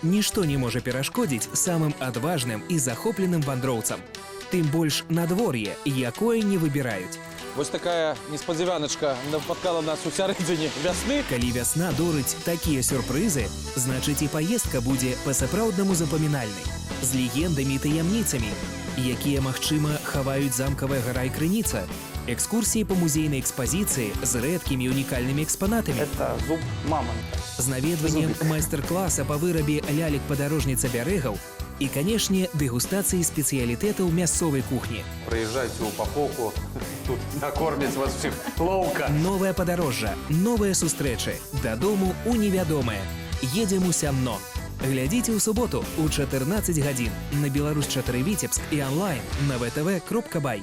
нішто не можа перашкодзіць самым адважным і захопленым вандроўцам. Тым больш надвор'е, якое не выбіраюць. Вось такая неспадзяваначка напаткала нас у сярэдзіне вясны. Калі вясна дорыць такія сюрпрызы, значыць і паездка будзе па-сапраўднаму запамінальнай. З легендамі і таямніцамі, якія, магчыма, хаваюць замкавая гара і крыніца, экскурсіі па музейнай экспазіцыі з рэдкімі і унікальнымі экспанатамі, Это зуб мамонта. з наведваннем майстар-класа па вырабе лялек-падарожніца бярэгаў і, канешне, дэгустацыі спецыялітэтаў мясцовай кухні. Приезжайте в упаковку, тут накормить вас всех ловко. Новае падарожжа, новыя сустрэчы, дадому у невядомае. Едзем у Сямно. Глядзіце ў суботу ў 14 гадзін на Беларусь 4 Віцебск і онлайн на vtv.by.